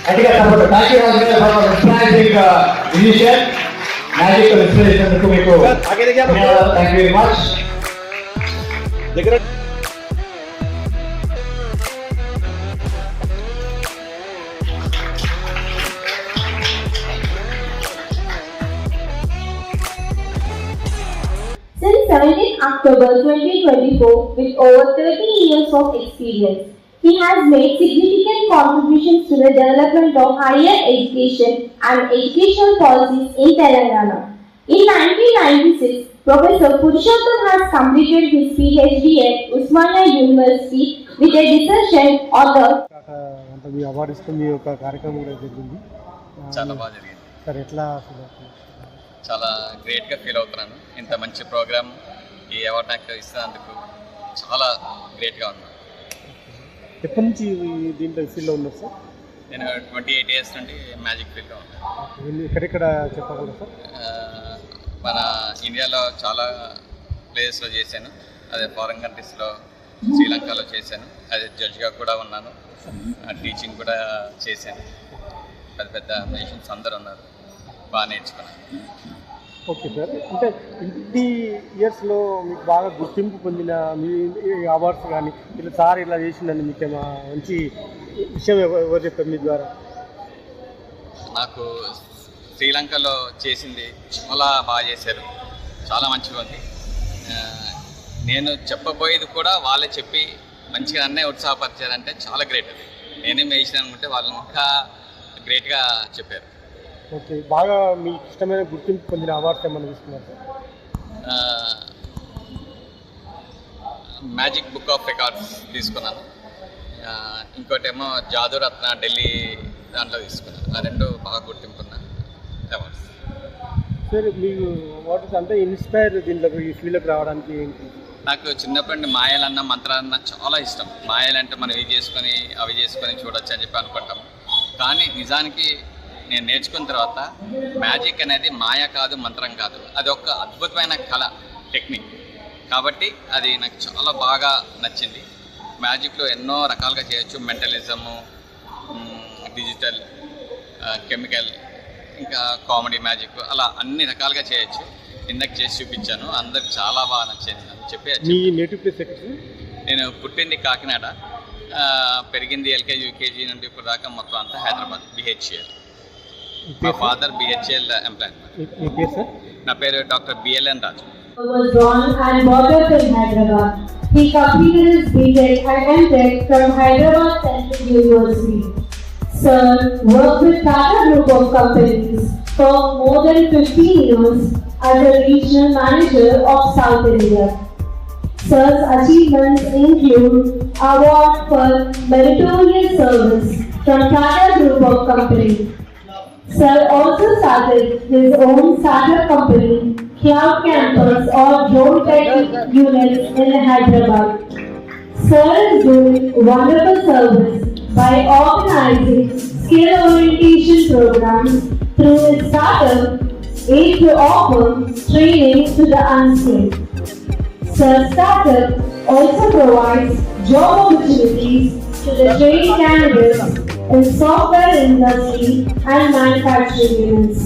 గట్టిగా support. Thank you for inspiring initiation. Magic inspiration మీకు thank you very much. Since 17 October 2024, with over 30 years of experience, he has made significant contributions to the development of higher education and educational policies in Telangana. In 1996, Professor Purushottam has completed his PhD at Usmania University with a dissertation on the me award ఇస్తూ మీ యొక్క కార్యక్రమం కూడా జరిగింది. చాలా బాగా జరిగింది sir. ఎట్లా చాలా గ్రేట్గా ఫీల్ అవుతున్నాను. ఇంత మంచి ప్రోగ్రామ్ ఈ అవార్డు నాకు ఇస్తున్నందుకు చాలా గ్రేట్గా ఉన్నాను. ఎప్పటి నుంచి దీంట్లో ఫీల్డ్లో ఉన్నారు సార్? నేను 28 years నుండి మ్యాజిక్ ఫీల్డ్లో ఉన్నాను. ఎక్కడెక్కడ చెప్పగలరు సార్? మన ఇండియాలో చాలా ప్లేసెస్లో చేశాను. అదే ఫారిన్ కంట్రీస్లో శ్రీలంకలో చేశాను. అదే జడ్జిగా కూడా ఉన్నాను. టీచింగ్ కూడా చేశాను. పెద్ద పెద్ద నేషన్స్ అందరు ఉన్నారు. బాగా నేర్చుకున్నాను. Okay sir. అంటే ఇన్ని ఇయర్స్లో మీకు బాగా గుర్తింపు పొందిన మీ అవార్డ్స్ కానీ ఇలా సార్ ఇలా చేసిందని మీకు మంచి విషయం ఎవరు చెప్పారు మీ ద్వారా? నాకు శ్రీలంకలో చేసింది చాలా బాగా చేశారు. చాలా మంచిగా ఉంది. నేను చెప్పబోయేది కూడా వాళ్ళే చెప్పి మంచిగా అన్నే ఉత్సాహపరిచారంటే చాలా గ్రేట్. అది నేనేం వేసిన అనుకుంటే వాళ్ళు ఇంకా గ్రేట్గా చెప్పారు. ఓకే. బాగా మీకు ఇష్టమైన గుర్తింపు పొందిన అవార్డ్స్ ఏమన్నా తీసుకున్నారు sir? Magic book of records తీసుకున్నాను. ఇంకోటేమో జాదురత్న ఢిల్లీ దాంట్లో తీసుకున్నాను. ఆ రెండు బాగా గుర్తింపున్న అవార్డ్స్. సార్ మీకు అవార్డ్స్ అంటే ఇన్స్పైర్ దీంట్లోకి ఈ ఫీల్డ్కి రావడానికి ఏంటి? నాకు చిన్నప్పటి నుండి మాయలన్న మంత్రాలన్న చాలా ఇష్టం. మాయలంటే మనం ఇవి చేసుకొని అవి చేసుకొని చూడొచ్చు అని చెప్పి అనుకుంటాము. కానీ నిజానికి నేను నేర్చుకున్న తర్వాత మ్యాజిక్ అనేది మాయ కాదు, మంత్రం కాదు. అది ఒక అద్భుతమైన కళ, టెక్నిక్. కాబట్టి అది నాకు చాలా బాగా నచ్చింది. మ్యాజిక్లో ఎన్నో రకాలుగా చేయొచ్చు. మెంటలిజము, డిజిటల్, కెమికల్, ఇంకా కామెడీ మ్యాజిక్, అలా అన్ని రకాలుగా చేయొచ్చు. ఇందాక చేసి చూపించాను. అందరికి చాలా బాగా నచ్చింది అని చెప్పి. మీ నేటివ్ ప్లేస్ ఎక్కడ? నేను పుట్టింది కాకినాడ, పెరిగింది ఎల్కేజీ యూకేజీ నుండి ఇప్పుడు దాకా మొత్తం అంతా హైదరాబాద్ BHCL. మా ఫాదర్ BHCL ఎంప్లాయ్. నా పేరు doctor BLN Raju. was born and brought up in Hyderabad. He completed his BTech and MTech from Hyderabad Central University. Sir worked with Tata Group of companies for more than 15 years as a regional manager of South India. Sir's achievements include award for meritorious service from Tata Group of companies. Sir also started his own startup company, Cloud Campus or Drone Tech units in Hyderabad. Sir is doing wonderful service by organizing skill orientation programs through his startup, aim to offer training to the unskilled. Sir's startup also provides job opportunities to the trained candidates in software industry and manufacturing units.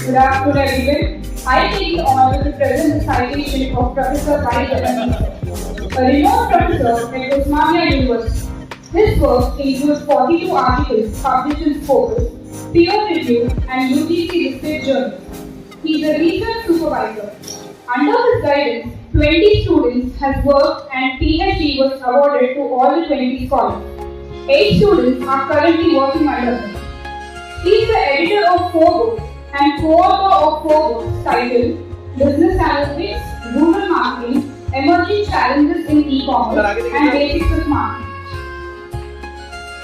Good afternoon, everyone. I take the honor to present the citation of Professor Y. Jagannath, a renowned professor at Usmania University. His work includes 42 articles published in Scopus, peer-reviewed and UGC-listed journals. He is a research supervisor. Under his guidance, 20 students has worked and PhD was awarded to all the 20 scholars. 8 students are currently working under him. He is the editor of 4 books and co-author of 4 books titled Business Analytics, Rural Marketing, Emerging Challenges in E-commerce and Basics of Marketing.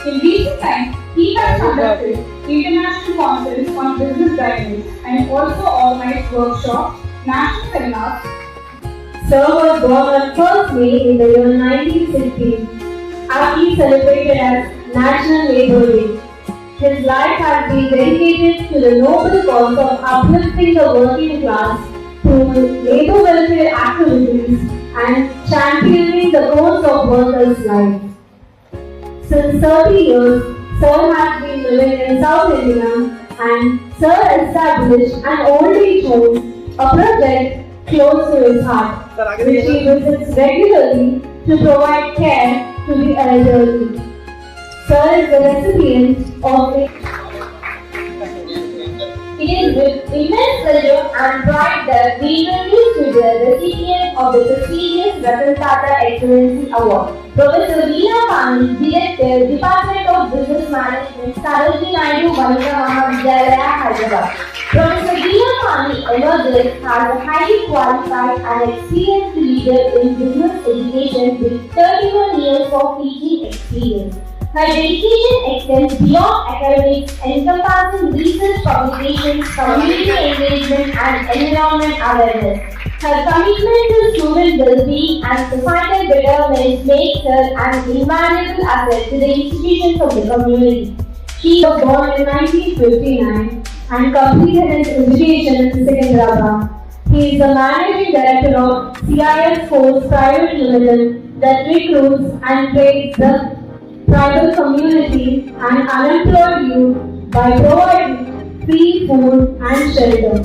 In recent times, he has conducted international conferences on business dynamics and also organized workshops, national seminars. Sir was born on 1st May in the year 1960, aptly celebrated as National Labour Day. His life has been dedicated to the noble cause of uplifting the working class through labour welfare activities and championing the cause of workers' lives. Since 30 years, Sir has been living in South India and Sir established an old age home, a project close to his heart, which he visits regularly to provide care to the elderly. Sir is the recipient of the It is with immense pleasure and pride that we introduce to the recipient of the prestigious Ratan Tata Excellency Award, Professor Veena Pani, Director, Department of Business Management, Sarojini Naidu Banika Mahavidyalaya, Hyderabad. Professor Veena Pani emerges as a highly qualified and experienced leader in business education with 31 years of teaching experience. Her dedication extends beyond academics, encompassing research publications, community engagement, and environment awareness. Her commitment to student well-being and societal betterment makes her an invaluable asset to the institutions of the community. She was born in 1959 and completed his education in Secunderabad. He is the managing director of CIS Force Private Limited that recruits and trains the tribal community and unemployed youth by providing free food and shelter.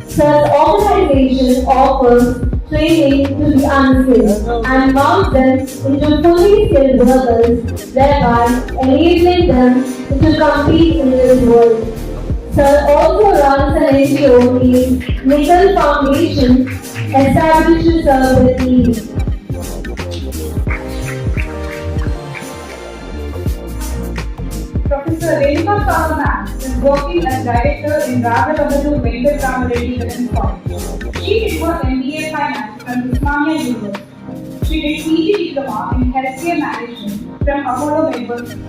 Such organization offers training to the unskilled and moulds them into fully skilled workers, thereby enabling them to compete in this world. Sir also runs an NGO named Nickel Foundation, established to serve the needy. Professor Renuka Kavaman is working as director in Rajabandhu Venkatram Reddy Women's College. She did her MBA Finance from Usmania University. She did PG Diploma in Healthcare Management from Apollo University.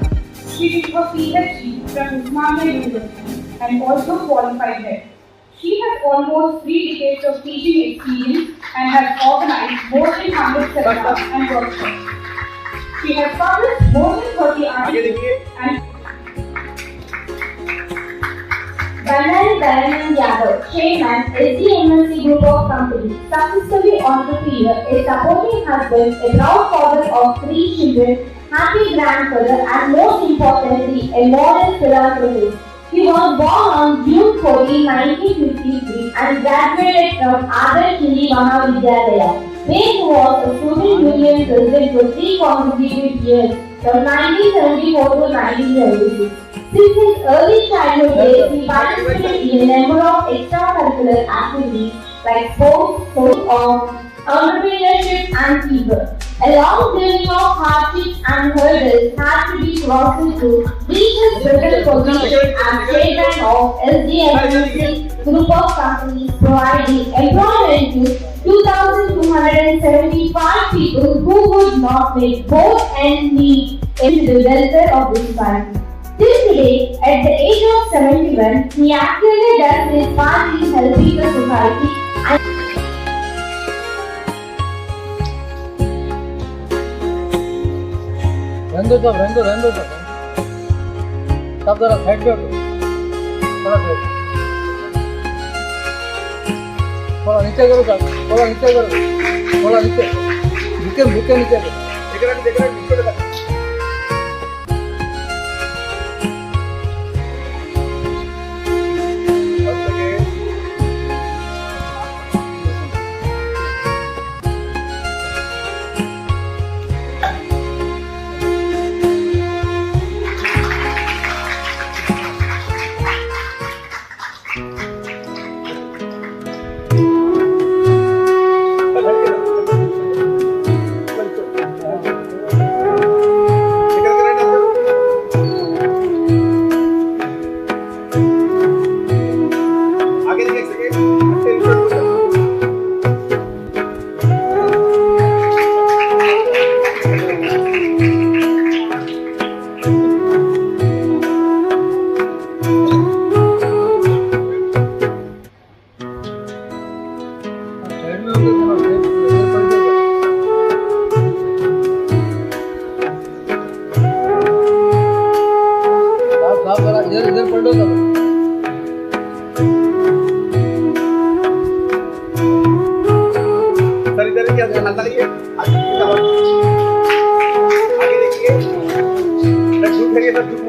She did her PhD from Usmania University and also qualified there. She has almost 3 decades of teaching experience and has organized more than 100 seminars and workshops. She has published more than 30 articles and Bandari Dayanand Yadav, Chairman, SDMLC Group of Companies, successfully entrepreneur, a supporting husband, a proud father of 3 children, happy grandfather, and most importantly, a modest philanthropist. He was born on June 14, 1953 and graduated from Adarsh Hindi Mahavidyalaya, where he was a student union president for 3 consecutive years, from 1974 to 1976. Since his early childhood days, he participated in a number of extracurricular activities like sports, entrepreneurship, and fever. A long journey of hardships and hurdles had to be crossed to reach his present position as chairman of SDMLC Group of Companies, providing employment to 2,275 people who would not make both ends meet in the welfare of this society. Till today, at the age of 71, he actively does his part in helping the society and रहने दो सब जरा side पे थोड़ा नीचे करो थोड़ा नीचे करो थोड़ा नीचे नीचे नीचे आइए साहब आइए तुरंत आ जाओ I would like to invite the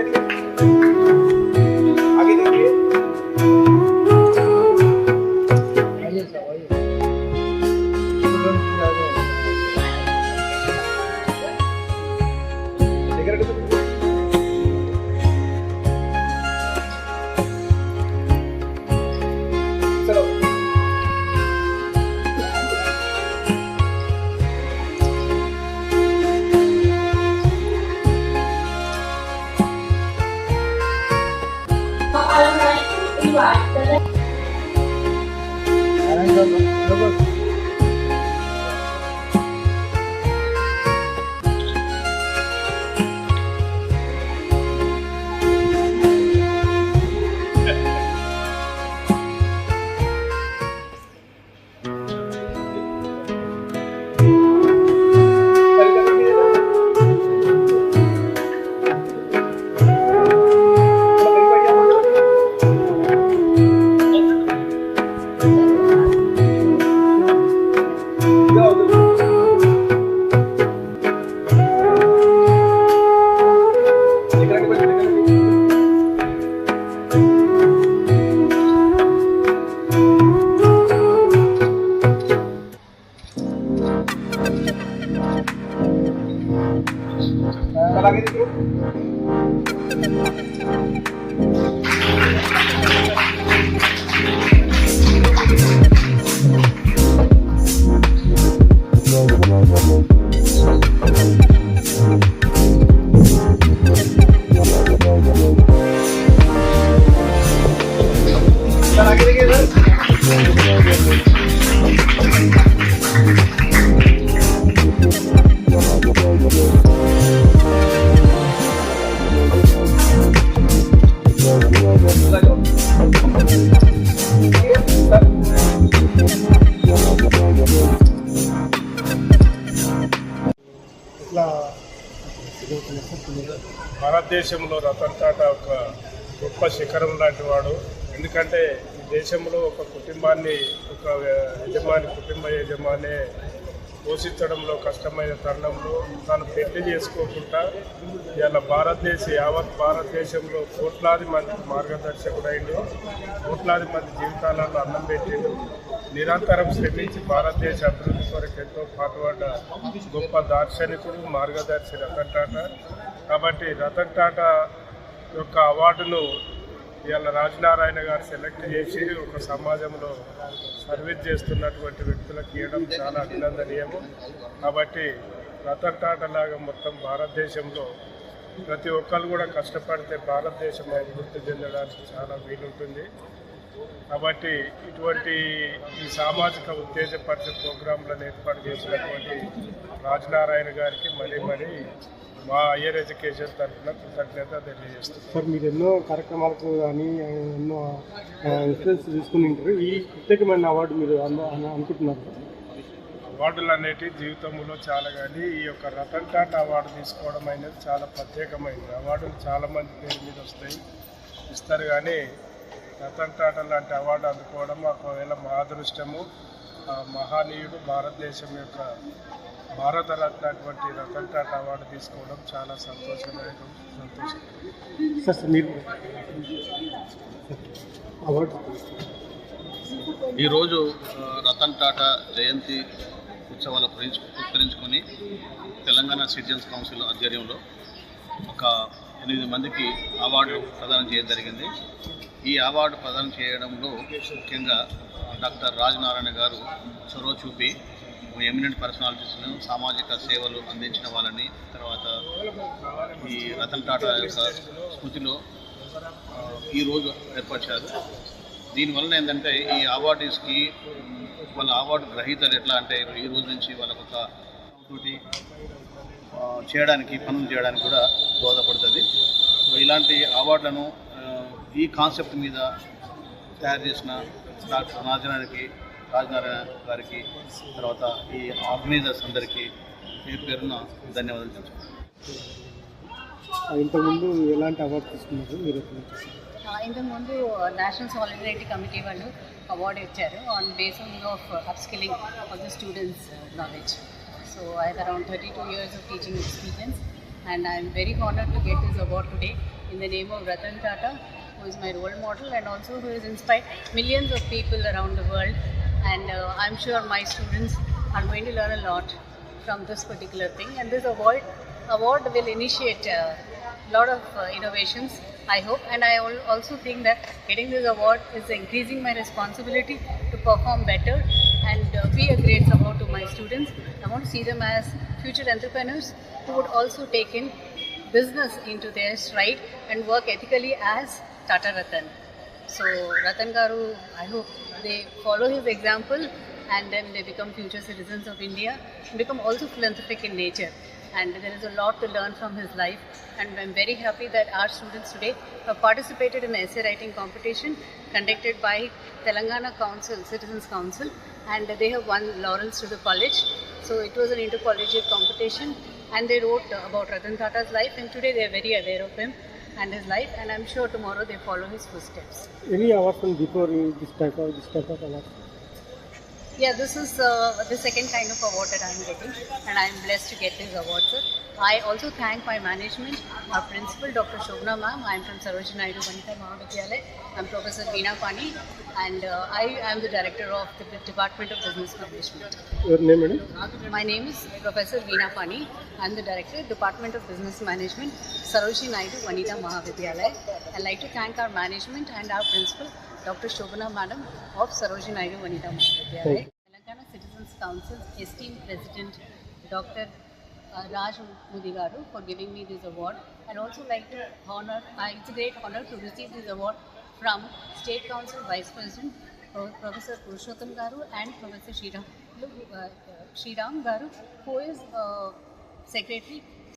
Narayan साहब लोगों ఇట్లా భారతదేశంలో రతన్ టాటా ఒక గొప్ప శిఖరం లాంటి వాడు. ఎందుకంటే ఈ దేశంలో ఒక కుటుంబాన్ని ఒక కుటుంబ యజమానే పోషించడంలో కష్టమైన తరుణంలో తాను పెళ్లి చేసుకోకుండా ఇలా యావత్ భారతదేశంలో కోట్లాది మందికి మార్గదర్శకుడైండు. కోట్లాది మంది జీవితాలను అన్నం పెట్టిండు. నిరంతరం శ్రమించి భారతదేశ అభివృద్ధి కొరకు ఎంతో పాటుపడ్డ గొప్ప దార్శనికుడు, మార్గదర్శి రతన్ టాటా. కాబట్టి రతన్ టాటా యొక్క అవార్డును ఇవాళ రాజనారాయణ గారు సెలెక్ట్ చేసి ఒక సమాజంలో సర్వీస్ చేస్తున్నటువంటి వ్యక్తులకు ఇవ్వడం చాలా అభినందనీయము. కాబట్టి రతన్ టాటా లాగా మొత్తం భారతదేశంలో ప్రతి ఒక్కరు కూడా కష్టపడితే భారతదేశం అభివృద్ధి చెందడానికి చాలా వీలుంటుంది. కాబట్టి ఇటువంటి ఈ సామాజిక ఉత్తేజపరిచే ప్రోగ్రాంలను ఏర్పాటు చేసినటువంటి రాజనారాయణ గారికి మరీ మా హయ్యర్ ఎడ్యుకేషన్ తరఫున కృతజ్ఞత తెలియజేస్తున్నాం. సార్, మీరు ఎన్నో కార్యక్రమాలకు కానీ ఎన్నో ఇన్ఫ్లుయెన్స్ తీసుకుని ఉంటారు. ఈ ప్రత్యేకమైన అవార్డు మీరు అనుకుంటున్నారు? అవార్డులు అనేటి జీవితంలో చాలా, కానీ ఈ యొక్క రతన్ టాటా అవార్డు తీసుకోవడం అనేది చాలా ప్రత్యేకమైనది. అవార్డులు చాలామంది పేరు మీద ఇస్తారు, కానీ రతన్ టాటా లాంటి అవార్డు అందుకోవడం ఒకవేళ మా అదృష్టము. మహానీయుడు, భారతదేశం యొక్క భారతరత్న అటువంటి రతన్ టాటా అవార్డు తీసుకోవడం చాలా సంతోషం. సార్, మీరు అవార్డు ఈరోజు రతన్ టాటా జయంతి ఉత్సవాలు పురస్కరించుకొని తెలంగాణ సిటిజన్స్ కౌన్సిల్ ఆధ్వర్యంలో ఒక 8 మందికి అవార్డు ప్రదానం చేయడం జరిగింది. ఈ అవార్డు ప్రదానం చేయడంలో ముఖ్యంగా డాక్టర్ రాజనారాయణ గారు చొరవ చూపి ఎమినెంట్ పర్సనాలిటీస్ను, సామాజిక సేవలు అందించిన వాళ్ళని, తర్వాత ఈ రతన్ టాటా యొక్క స్మృతిలో ఈరోజు ఏర్పరిచారు. దీనివల్ల ఏంటంటే ఈ అవార్డీస్కి వాళ్ళ అవార్డు గ్రహీతలు ఎట్లా అంటే ఈ రోజు నుంచి వాళ్ళకు ఒక తోటి పనులు చేయడానికి కూడా దోహదపడుతుంది. సో ఇలాంటి అవార్డులను ఈ కాన్సెప్ట్ మీద తయారు చేసిన డాక్టర్ రాజనారాయణ గారికి, తర్వాత ఈ ఆర్గనైజర్స్ అందరికీ పేరున ధన్యవాదాలు తెలుసుకుంటాను. ఇంతకుముందు ఎలాంటి అవార్డు తీసుకున్నారు మీరు? ఇంతకుముందు నేషనల్ సాలిడారిటీ కమిటీ వాళ్ళు award icharu on basis of upskilling of the students' knowledge. So I have around 32 years of teaching experience, and I am very honored to get this award today in the name of Ratan Tata, who is my role model and also who has inspired millions of people around the world. And I'm sure my students are going to learn a lot from this particular thing. And this award will initiate a lot of innovations, I hope. And I also think that getting this award is increasing my responsibility to perform better and be a great support to my students. I want to see them as future entrepreneurs who would also take in business into their stride and work ethically as Tata Ratan. So Ratan Garu, I hope they follow his example and then they become future citizens of India and become also philanthropic in nature. And there is a lot to learn from his life, and I'm very happy that our students today have participated in an essay writing competition conducted by Telangana Council, Citizens Council, and they have won laurels to the college. So it was an intercollegiate competition, and they wrote about Ratan Tata's life, and today they are very aware of him and his life, and I'm sure tomorrow they follow his footsteps. Any awards from before this type of award? Yeah, this is the second kind of award that I'm getting, and I'm blessed to get this award, sir. I also thank my management, our principal, Dr. Shobna ma'am. I'm from Sarojini Naidu Vanitha Mahavidyalaya. I'm Professor Veena Pani, and I am the director of the Department of Business Management. Your name, madam? My name is Professor Veena Pani. I'm the director, Department of Business Management, Sarojini Naidu Vanitha Mahavidyalaya. I'd like to thank our management and our principal, Dr. Shobana Madam of Sarojini Naidu Vanitha Mahavidyalaya. Telangana Citizens Council esteemed President Dr. Raj Mudigaru for giving me this award. I'd also like to honor, it's a great honor to receive this award from State Council Vice President Professor Purushottam Garu and Professor Sriram Garu, who is Secretary